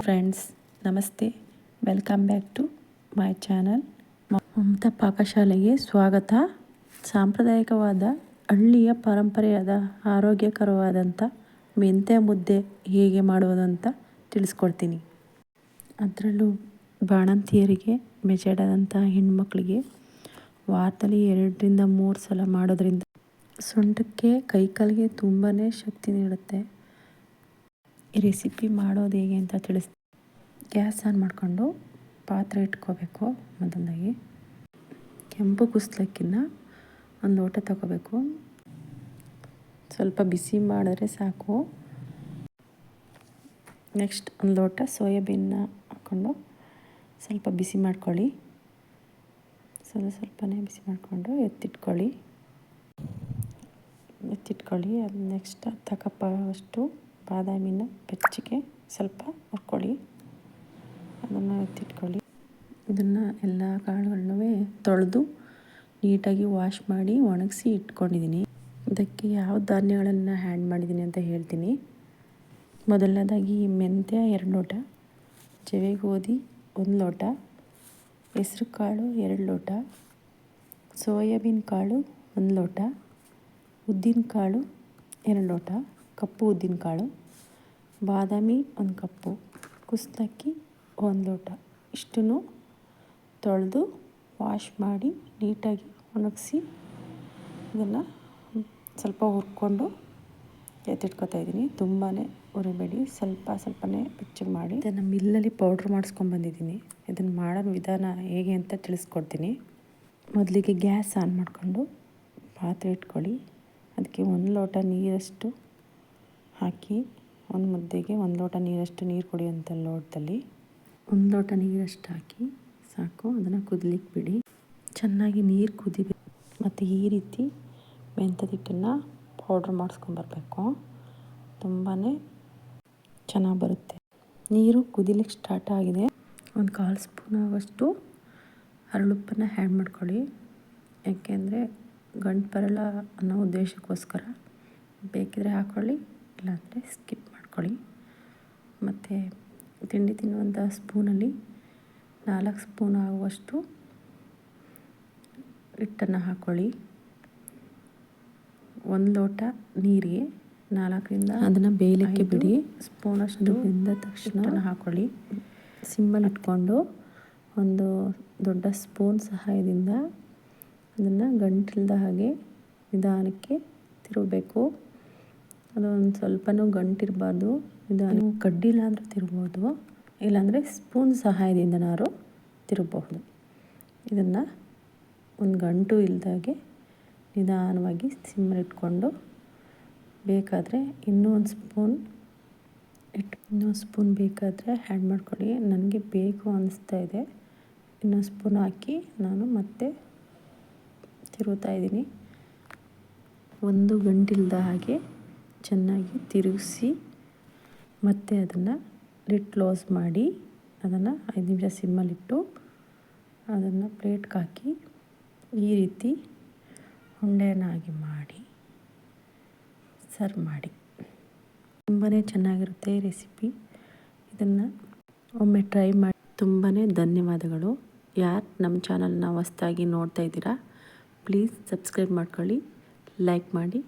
Friends, ನಮಸ್ತೆ. Welcome back to my channel. Mamata ಪಾಕಶಾಲೆಗೆ ಸ್ವಾಗತ. ಸಾಂಪ್ರದಾಯಿಕವಾದ ಹಳ್ಳಿಯ ಪರಂಪರೆಯಾದ ಆರೋಗ್ಯಕರವಾದಂಥ ಮೆಂತ್ಯ ಮುದ್ದೆ ಹೇಗೆ ಮಾಡುವುದಂತ ತಿಳಿಸ್ಕೊಡ್ತೀನಿ. ಅದರಲ್ಲೂ ಬಾಣಂತಿಯರಿಗೆ, ಮೆಚೆಡಾದಂಥ ಹೆಣ್ಮಕ್ಳಿಗೆ ವಾರದಲ್ಲಿ 2-3 ಸಲ ಮಾಡೋದ್ರಿಂದ ಸೊಂಟಕ್ಕೆ, ಕೈಕಾಲಿಗೆ ತುಂಬಾ ಶಕ್ತಿ ನೀಡುತ್ತೆ. ಈ ರೆಸಿಪಿ ಮಾಡೋದು ಹೇಗೆ ಅಂತ ತಿಳಿಸ್ತೀನಿ. ಗ್ಯಾಸ್ ಆನ್ ಮಾಡಿಕೊಂಡು ಪಾತ್ರೆ ಇಟ್ಕೋಬೇಕು. ಮೊದಲಾಗಿ ಕೆಂಪು ಕುಸಲಕ್ಕಿನ ಒಂದು ಲೋಟ ತಗೋಬೇಕು. ಸ್ವಲ್ಪ ಬಿಸಿ ಮಾಡಿದ್ರೆ ಸಾಕು. ನೆಕ್ಸ್ಟ್ ಒಂದು ಲೋಟ ಸೋಯಾಬೀನ್ನ ಹಾಕ್ಕೊಂಡು ಸ್ವಲ್ಪ ಬಿಸಿ ಮಾಡ್ಕೊಳ್ಳಿ. ಸ್ವಲ್ಪನೇ ಬಿಸಿ ಮಾಡಿಕೊಂಡು ಎತ್ತಿಟ್ಕೊಳ್ಳಿ. ಅದು ನೆಕ್ಸ್ಟ್ ಅಷ್ಟು ಬಾದಾಮಿನ ಬೆಚ್ಚಗೆ ಸ್ವಲ್ಪ ಹುರ್ಕೊಳ್ಳಿ. ಅದನ್ನು ಎತ್ತಿಟ್ಕೊಳ್ಳಿ. ಇದನ್ನು ಎಲ್ಲ ಕಾಳುಗಳನ್ನು ತೊಳೆದು ನೀಟಾಗಿ ವಾಶ್ ಮಾಡಿ ಒಣಗಿಸಿ ಇಟ್ಕೊಂಡಿದ್ದೀನಿ. ಇದಕ್ಕೆ ಯಾವ ಧಾನ್ಯಗಳನ್ನು ಆ್ಯಡ್ ಮಾಡಿದ್ದೀನಿ ಅಂತ ಹೇಳ್ತೀನಿ. ಮೊದಲನೇದಾಗಿ ಮೆಂತ್ಯ 2 ಲೋಟ, ಜವೆ ಗೋಧಿ 1 ಲೋಟ, ಹೆಸರು ಕಾಳು 2 ಲೋಟ, ಸೋಯಾಬೀನ್ ಕಾಳು 1 ಲೋಟ, ಉದ್ದಿನ ಕಾಳು 2 ಲೋಟ, ಕಪ್ಪು ಉದ್ದಿನ ಕಾಳು, ಬಾದಾಮಿ 1 ಕಪ್ಪು, ಕುಸಲಕ್ಕಿ 1 ಲೋಟ. ಇಷ್ಟನ್ನು ತೊಳೆದು ವಾಶ್ ಮಾಡಿ ನೀಟಾಗಿ ಒಣಗಿಸಿ ಇದನ್ನು ಸ್ವಲ್ಪ ಹುರ್ಕೊಂಡು ಎತ್ತಿಟ್ಕೊತಾ ಇದ್ದೀನಿ. ತುಂಬಾ ಹುರಿಬೇಡಿ, ಸ್ವಲ್ಪನೇ ಬೆಚ್ಚಗೆ ಮಾಡಿ. ಇದನ್ನು ಮಿಲ್ಲಲ್ಲಿ ಪೌಡ್ರ್ ಮಾಡಿಸ್ಕೊಂಡ್ಬಂದಿದ್ದೀನಿ. ಇದನ್ನು ಮಾಡೋ ವಿಧಾನ ಹೇಗೆ ಅಂತ ತಿಳಿಸ್ಕೊಡ್ತೀನಿ. ಮೊದಲಿಗೆ ಗ್ಯಾಸ್ ಆನ್ ಮಾಡಿಕೊಂಡು ಪಾತ್ರೆ ಇಟ್ಕೊಳ್ಳಿ. ಅದಕ್ಕೆ 1 ಲೋಟ ನೀರಷ್ಟು ಹಾಕಿ, ಒಂದು ಮುದ್ದೆಗೆ 1 ಲೋಟ ನೀರು ಕುಡಿಯೋಂಥ ಲೋಟದಲ್ಲಿ 1 ಲೋಟ ನೀರಷ್ಟು ಹಾಕಿ ಸಾಕು. ಅದನ್ನು ಕುದಿಲಿಕ್ಕೆ ಬಿಡಿ. ಚೆನ್ನಾಗಿ ನೀರು ಕುದಿಬೇಕು. ಮತ್ತು ಈ ರೀತಿ ಮೆಂತ್ಯದ ಹಿಟ್ಟನ್ನು ಪೌಡ್ರ್ ಮಾಡಿಸ್ಕೊಂಬರ್ಬೇಕು. ತುಂಬಾ ಚೆನ್ನಾಗಿ ಬರುತ್ತೆ. ನೀರು ಕುದಿಲಿಕ್ಕೆ ಸ್ಟಾರ್ಟ್ ಆಗಿದೆ. 1/4 ಸ್ಪೂನ್ ಆಗುವಷ್ಟು ಹರಳುಪ್ಪನ್ನು ಆ್ಯಡ್ ಮಾಡ್ಕೊಳ್ಳಿ. ಯಾಕೆಂದರೆ ಗಂಟು ಬರಲ್ಲ ಅನ್ನೋ ಉದ್ದೇಶಕ್ಕೋಸ್ಕರ. ಬೇಕಿದ್ರೆ ಹಾಕ್ಕೊಳ್ಳಿ, ಇಲ್ಲಾಂದರೆ ಸ್ಕಿಪ್ ಮಾಡ್ಕೊಳ್ಳಿ. ಮತ್ತು ತಿಂಡಿ ತಿನ್ನುವಂಥ ಸ್ಪೂನಲ್ಲಿ 4 ಸ್ಪೂನ್ ಆಗುವಷ್ಟು ಹಿಟ್ಟನ್ನು ಹಾಕ್ಕೊಳ್ಳಿ. 1 ಲೋಟ ನೀರಿಗೆ 4ರಿಂದ ಅದನ್ನು ಬೇಯಲಿಕ್ಕೆ ಬಿಡಿ. ಸ್ಪೂನಷ್ಟು ಬೆಂದ ತಕ್ಷಣ ಹಾಕ್ಕೊಳ್ಳಿ. ಸಿಮ್ಮಲ್ಲಿ ಇಟ್ಕೊಂಡು ಒಂದು ದೊಡ್ಡ ಸ್ಪೂನ್ ಸಹಾಯದಿಂದ ಅದನ್ನು ಗಂಟಿಲ್ದ ಹಾಗೆ ನಿಧಾನಕ್ಕೆ ತಿರುಗಬೇಕು. ಅದೊಂದು ಸ್ವಲ್ಪನೂ ಗಂಟಿರಬಾರ್ದು. ನೀವು ಕಡ್ಡಿಲ್ಲ ಅಂದರೆ ತಿರುಗ್ಬೋದು, ಇಲ್ಲಾಂದರೆ ಸ್ಪೂನ್ ಸಹಾಯದಿಂದನಾರು ತಿರುಗಬಹುದು. ಇದನ್ನು ಒಂದು ಗಂಟು ಇಲ್ದಾಗೆ ನಿಧಾನವಾಗಿ ಸಿಮ್ಮಲ್ಲಿ ಇಟ್ಕೊಂಡು ಬೇಕಾದರೆ ಇನ್ನೂ ಒಂದು ಸ್ಪೂನ್ ಬೇಕಾದರೆ ಆ್ಯಡ್ ಮಾಡ್ಕೊಳ್ಳಿ. ನನಗೆ ಬೇಕು ಅನಿಸ್ತಾ ಇದೆ, ಇನ್ನೊಂದು ಸ್ಪೂನ್ ಹಾಕಿ ನಾನು ಮತ್ತೆ ತಿರುಗ್ತಾ ಇದ್ದೀನಿ. ಒಂದು ಗಂಟಿಲ್ದ ಹಾಗೆ ಚೆನ್ನಾಗಿ ತಿರುಗಿಸಿ ಮತ್ತೆ ಅದನ್ನು ಲಿಡ್ ಕ್ಲೋಸ್ ಮಾಡಿ ಅದನ್ನು 5 ನಿಮಿಷ ಸಿಮ್ಮಲ್ಲಿಟ್ಟು ಅದನ್ನು ಪ್ಲೇಟ್ಗೆ ಹಾಕಿ ಈ ರೀತಿ ಉಂಡೆಯನ್ನಾಗಿ ಮಾಡಿ ಸರ್ವ್ ಮಾಡಿ. ತುಂಬಾ ಚೆನ್ನಾಗಿರುತ್ತೆ ಈ ರೆಸಿಪಿ. ಇದನ್ನು ಒಮ್ಮೆ ಟ್ರೈ ಮಾಡಿ. ತುಂಬಾ ಧನ್ಯವಾದಗಳು. ಯಾರು ನಮ್ಮ ಚಾನಲ್ನ ಹೊಸ್ದಾಗಿ ನೋಡ್ತಾ ಇದ್ದೀರಾ, ಪ್ಲೀಸ್ ಸಬ್ಸ್ಕ್ರೈಬ್ ಮಾಡ್ಕೊಳ್ಳಿ, ಲೈಕ್ ಮಾಡಿ.